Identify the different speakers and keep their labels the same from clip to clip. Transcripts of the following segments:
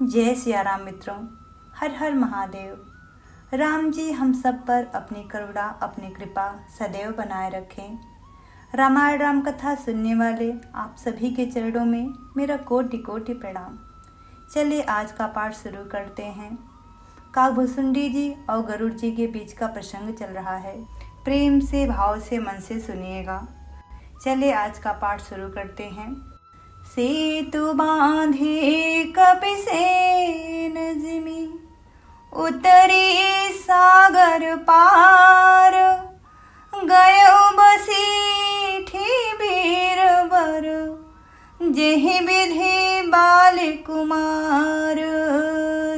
Speaker 1: जय सिया राम मित्रों। हर हर महादेव। राम जी हम सब पर अपनी करुणा अपनी कृपा सदैव बनाए रखें। रामायण राम कथा सुनने वाले आप सभी के चरणों में मेरा कोटि कोटि प्रणाम। चलिए आज का पाठ शुरू करते हैं। काकभुसुंडी जी और गरुड़ जी के बीच का प्रसंग चल रहा है। प्रेम से भाव से मन से सुनिएगा। चलिए आज का पाठ शुरू करते हैं। सेतु बांधे कपिसेन जिमी उतरी सागर पार गयो बसीठी बीरबर जेहि विधि बाल कुमार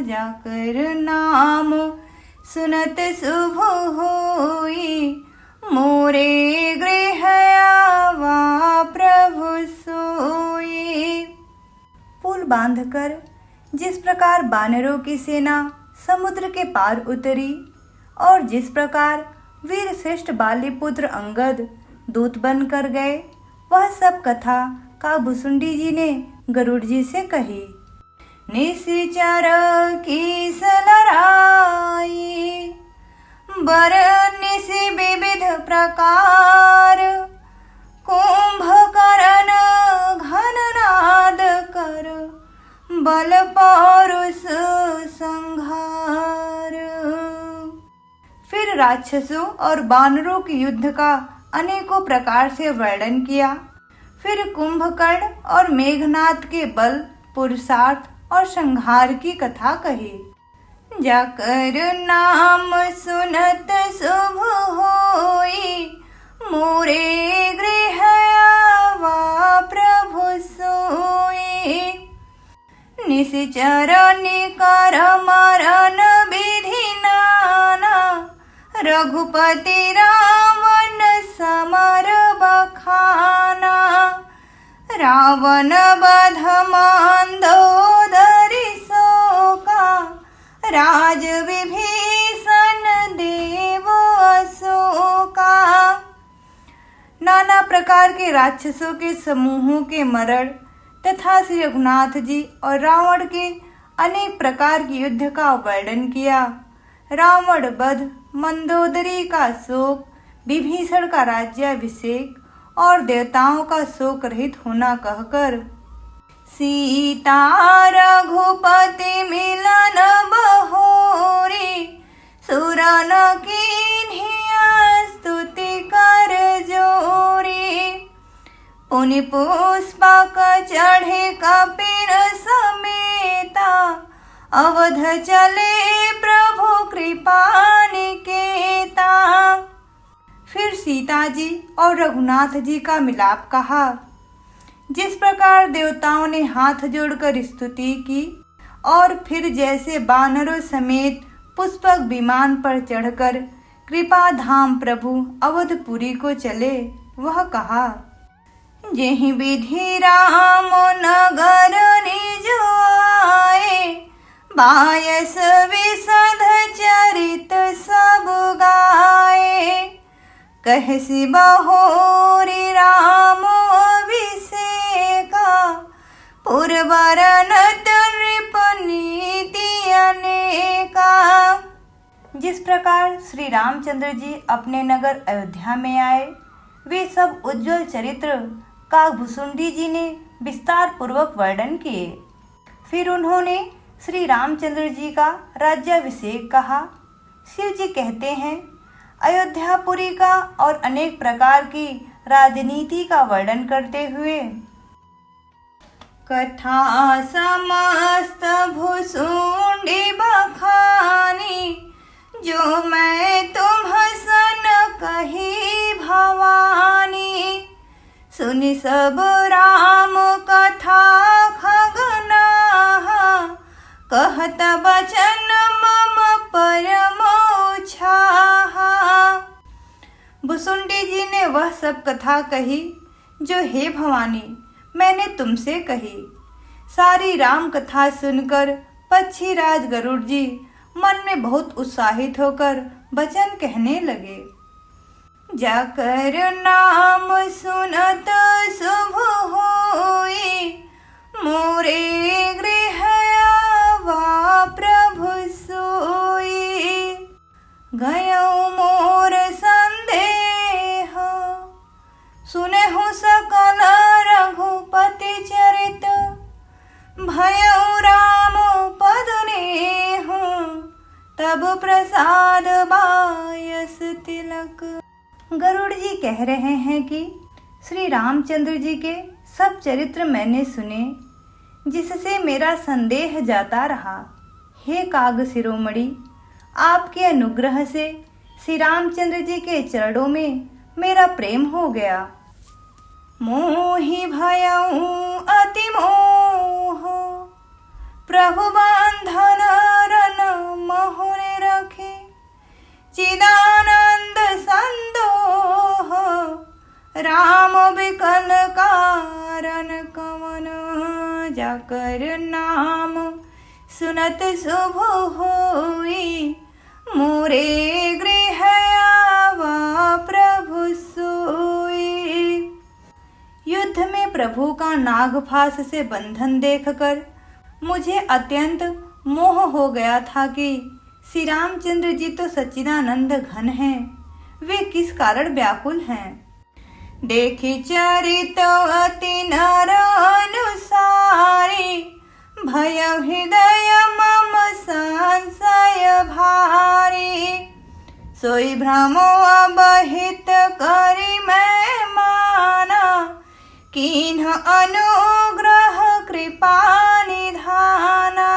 Speaker 1: जाकर नाम सुनत शुभ होई मोरे गृह आवा प्रभु सोई। पुल बांधकर जिस प्रकार बानरों की सेना समुद्र के पार उतरी और जिस प्रकार वीर श्रेष्ठ बालीपुत्र अंगद दूत बन कर गए, वह सब कथा काकभुसुंडी जी ने गरुड़ जी से कही। निशिचर की सलराई बर निशि विविध प्रकार कुंभकर्ण घन नाद कर बल पौरुष संहार। फिर राक्षसों और बानरों के युद्ध का अनेकों प्रकार से वर्णन किया। फिर कुंभकर्ण और मेघनाद के बल पुरुषार्थ और संहार की कथा कही। जाकर नाम सुनत शुभ होई मोरे गृह आवा प्रभु सोई। निशिचर निकर मरण विधि नाना रघुपति रावण समर बखाना रावण बध मंदोदरी शोका राज विभीषण देव अशोका। नाना प्रकार के राक्षसों के समूहों के मरण तथा श्री रघुनाथ जी और रावण के अनेक प्रकार के युद्ध का वर्णन किया। रावण वध, मंदोदरी का शोक, विभीषण का राज्याभिषेक और देवताओं का शोक रहित होना कहकर सीता रघुपति मिलन बहोरी सुरन कीन्हिया स्तुति कर जोरी। पुनि पुष्पक चढ़े कपिर समेता अवध चले प्रभु कृपा निकेता। फिर सीता जी और रघुनाथ जी का मिलाप कहा। जिस प्रकार देवताओं ने हाथ जोड़कर स्तुति की और फिर जैसे बानरों समेत पुष्पक विमान पर चढ़कर कृपा धाम प्रभु अवधपुरी को चले, वह कहा। जेहि विधि राम नगर निज आए बायस विशद चरित सब गाए कहसी बहोरी राम अभिषेका पुरवरन नृप नीति अनेका। जिस प्रकार श्री रामचंद्र जी अपने नगर अयोध्या में आए, वे सब उज्जवल चरित्र काकभुसुंडी जी ने विस्तार पूर्वक वर्णन किए। फिर उन्होंने श्री रामचंद्र जी का राज्याभिषेक कहा। शिव जी कहते हैं, अयोध्यापुरी का और अनेक प्रकार की राजनीति का वर्णन करते हुए कथा समस्त भुसुंडी बखानी जो मैं तुम सन कही भवानी। सुनि सब राम कथा खगना कहत बचन मम परम छाहा। भुसुंडी जी ने वह सब कथा कही जो हे भवानी मैंने तुमसे कही। सारी राम कथा सुनकर पक्षी राज गरुड़ जी मन में बहुत उत्साहित होकर वचन कहने लगे। जाकर नाम सुनत शुभ होई मोरे गृह प्रसाद बायस तिलक। गरुड़ जी कह रहे हैं कि श्री रामचंद्र जी के सब चरित्र मैंने सुने, जिससे मेरा संदेह जाता रहा। हे काग शिरोमणि, आपके अनुग्रह से श्री रामचंद्र जी के चरणों में मेरा प्रेम हो गया। मोहि भयउ अति मोह, प्रभु बंधन रन मोहने रखे। चिदानंद संदोह, राम बिकल कारण कवन। जाकर नाम सुनत शुभ होई, मोरे गृह आवा प्रभु सोई। युद्ध में प्रभु का नागफास से बंधन देखकर मुझे अत्यंत मोह हो गया था कि श्री रामचंद्र जी तो सच्चिदानंद घन हैं, वे किस कारण व्याकुल हैं। देखी चरित अति नर अनुसारी, भय हृदय मम संशय भारी। सोई भ्रमो अबहित करी मैं माना, कीन्ह अनुग्रह कृपा निधाना।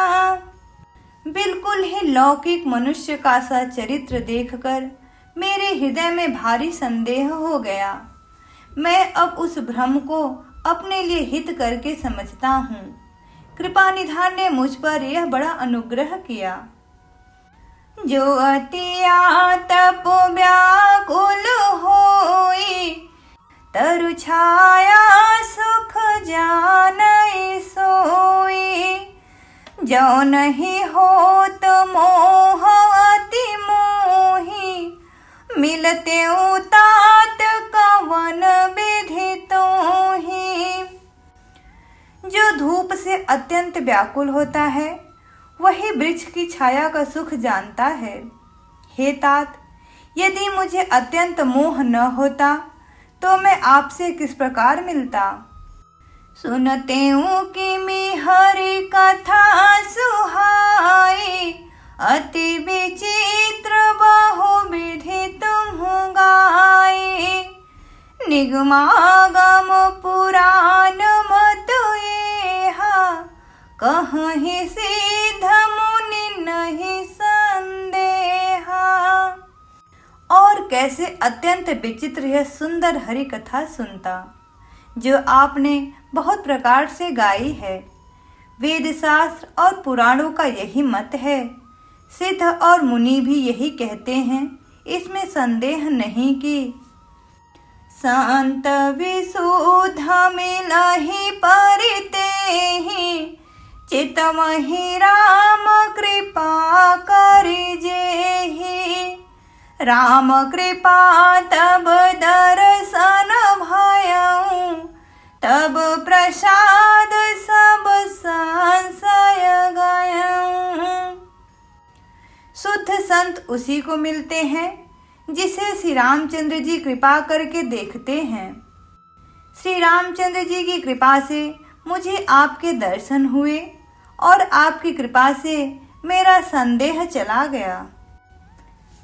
Speaker 1: बिल्कुल ही लौकिक मनुष्य का सा चरित्र देखकर मेरे हृदय में भारी संदेह हो गया। मैं अब उस भ्रम को अपने लिए हित करके समझता हूँ। कृपा निधान ने मुझ पर यह बड़ा अनुग्रह किया। जो अति आतप व्याकुल होई, तरु छाया सुख जानई सोई। जो नहीं होत मोह अति मोही, मिलते उतात कवन विधि तोही। जो धूप से अत्यंत व्याकुल होता है, वही वृक्ष की छाया का सुख जानता है। हे तात, यदि मुझे अत्यंत मोह न होता तो मैं आपसे किस प्रकार मिलता। सुनते हूँ कि मिहरि कथा सुहाई, अति विचित्र बहु विधि तुम गाई। निगमागम पुराण मत एहा, कहीं सिद्ध मुनि नहीं संदेहा। और कैसे अत्यंत विचित्र यह सुंदर हरि कथा सुनता, जो आपने बहुत प्रकार से गाई है। वेद शास्त्र और पुराणों का यही मत है, सिद्ध और मुनि भी यही कहते हैं, इसमें संदेह नहीं कि संत विशुद्ध मिलहि परितेहि, चितमहि राम कृपा करिजेहि। राम कृपा तब दर्शन भयउ, तब प्रसाद सब संशय गयउ। शुद्ध संत उसी को मिलते हैं जिसे श्री रामचंद्र जी कृपा करके देखते हैं। श्री रामचंद्र जी की कृपा से मुझे आपके दर्शन हुए और आपकी कृपा से मेरा संदेह चला गया।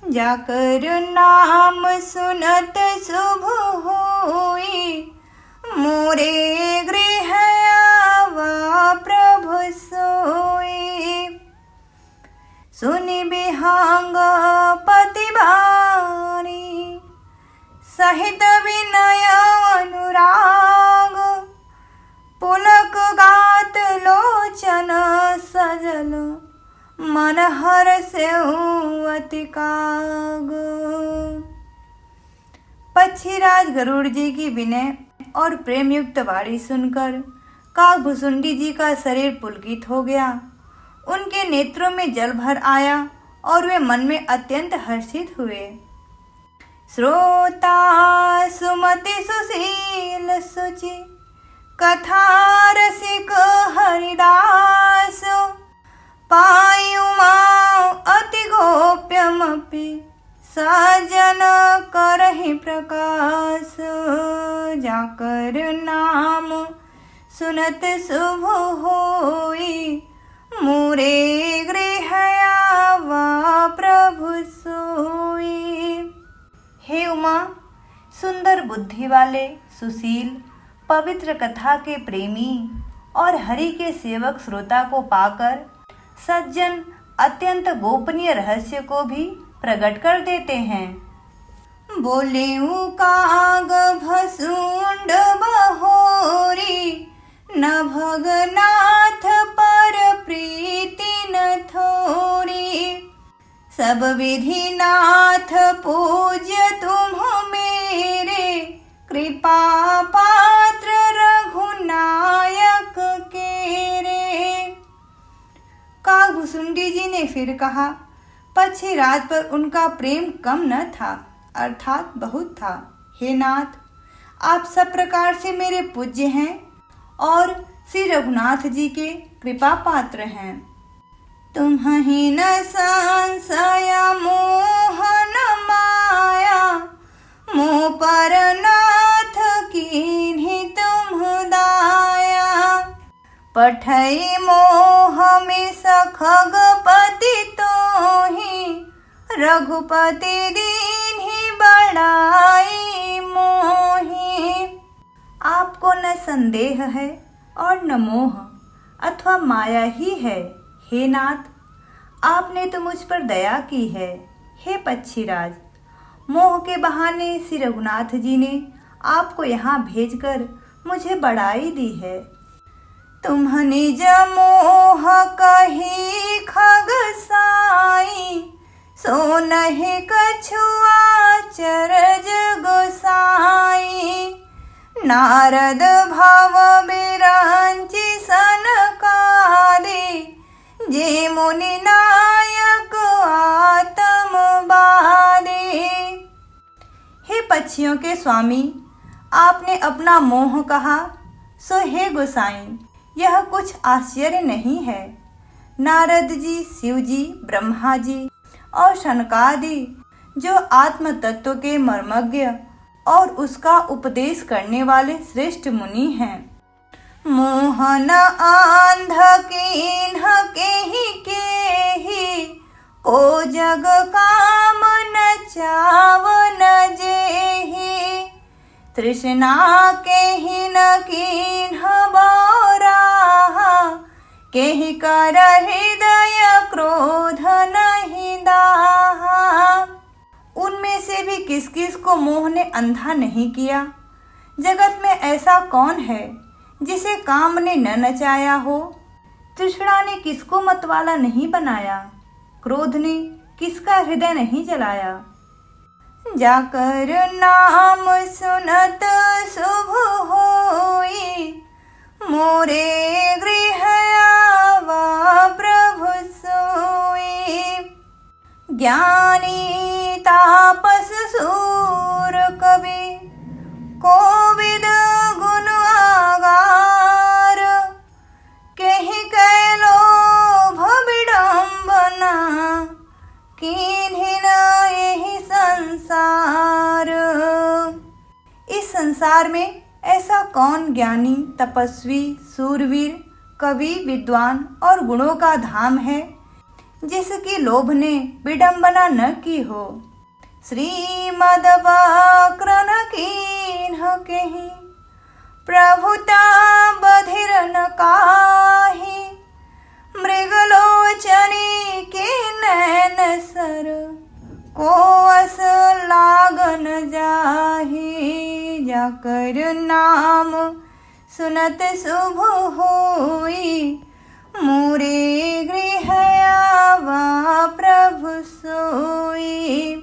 Speaker 1: जाकर नाम सुनत शुभ होई, मोरे गृह आवा प्रभु सोई। सुनि बिहंग पति बानी, सहित विनय अनुराग। पुलक गात लोचन सजल, मन हर्षे अति काग। पक्षीराज गरुड़ जी की विनय और प्रेम युक्त वाणी सुनकर कागभुसुंडी जी का शरीर पुलकित हो गया। उनके नेत्रों में जल भर आया और वे मन में अत्यंत हर्षित हुए। श्रोता सुमति सुशील सुचि, कथा रसिक हरिदास। पायु मां अति गोप्यमपि, सजन करहि प्रकाश। जाकर नाम सुनत शुभ होई, मोरे गृह आवा प्रभु सोई। हे उमा, सुंदर बुद्धि वाले, सुशील, पवित्र कथा के प्रेमी और हरि के सेवक श्रोता को पाकर सज्जन अत्यंत गोपनीय रहस्य को भी प्रकट कर देते हैं। बोले काग भसुंड बहोरी, न भगनाथ पर प्रीति न थोरी। सब विधि नाथ पूज्य तुम मेरे, कृपा पात्र रघुनायक केरे। कागभुसुंडी जी ने फिर कहा, पक्षीराज पर उनका प्रेम कम न था, अर्थात बहुत था। हे नाथ, आप सब प्रकार से मेरे पूज्य हैं और श्री रघुनाथ जी के कृपा पात्र हैं। तुम्हि न संशय मोहन माया, मोह पर नाथ कीन्हि तुम दाया। पठई मोह में सखगपति तोहि, रघुपति दीन्हि बड़ाई मोहि। आपको न संदेह है और न मोह अथवा माया ही है। हे नाथ, आपने तो मुझ पर दया की है। हे पक्षीराज, मोह के बहाने श्री रघुनाथ जी ने आपको यहाँ भेजकर मुझे बड़ाई दी है। तुम निज मोह कही खगसाई, सो नहीं कछुआ चरज गोसाई। नारद भव बिरंचि सनकादि, जे मुनि नायक आत्मवादी। हे पक्षियों के स्वामी, आपने अपना मोह कहा, सो हे गोसाई, यह कुछ आश्चर्य नहीं है। नारद जी, शिव जी, ब्रह्मा जी और शनकादि, जो आत्म तत्व के मर्मज्ञ और उसका उपदेश करने वाले श्रेष्ठ मुनि हैं। मोहन आंध कीन्ह केहि, को जग काम न चाव न जेहि। तृष्णा केहि न कीन्ह बौराहा, केहि कर हृदय क्रोध नहीं दाहा। उनमें से भी किस किस को मोह ने अंधा नहीं किया। जगत में ऐसा कौन है जिसे काम ने न नचाया हो। तृष्णा ने किसको मतवाला नहीं बनाया, क्रोध ने किसका हृदय नहीं जलाया। जाकर नाम सुनत शुभ होई, मोरे गृह आवा प्रभु सोई। ज्ञानी तापस सूर कवि, कोविद गुण आगार। केहि कै लोभ विडम्बना, कीन्हि न यहि संसार। इस संसार में ऐसा कौन ज्ञानी, तपस्वी, सूरवीर, कवि, विद्वान और गुणों का धाम है जिसकी लोभ ने विडंबना न की हो। श्रीमद वक्रन कीन्ह केहि, प्रभुता बधिर न काहि। मृगलोचनी के नैन सर, को अस लागन जाहि। जाकर नाम सुनत शुभ होई, मोरे गृह आवा प्रभु सोई।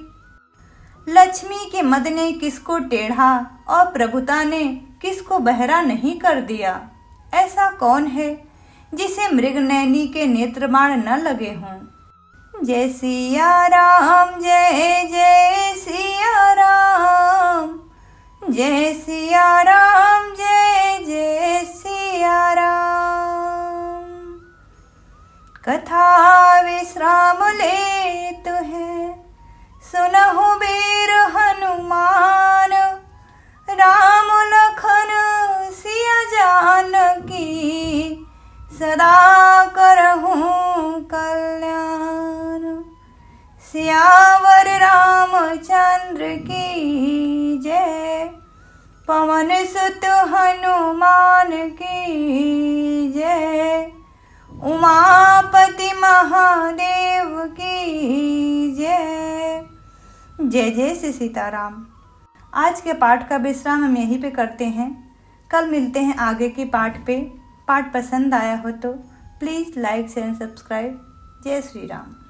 Speaker 1: लक्ष्मी के मद ने किसको टेढ़ा और प्रभुता ने किसको बहरा नहीं कर दिया। ऐसा कौन है जिसे मृगनयनी के नेत्रबाण न लगे हों। जय सिया राम, जय जय सिया राम, जय सिया राम, जय जय सिया राम। कथा विश्राम लेत है, सुनहु वीर हनुमान। राम लखन सिया जानकी, सदा करहूँ कल्याण। श्याम पवन सुत हनुमान की जय, उमापति महादेव की जय। जय जय श्री सीताराम। आज के पाठ का विश्राम हम यहीं पे करते हैं। कल मिलते हैं आगे के पाठ पे। पाठ पसंद आया हो तो प्लीज़ लाइक शेयर सब्सक्राइब। जय श्री राम।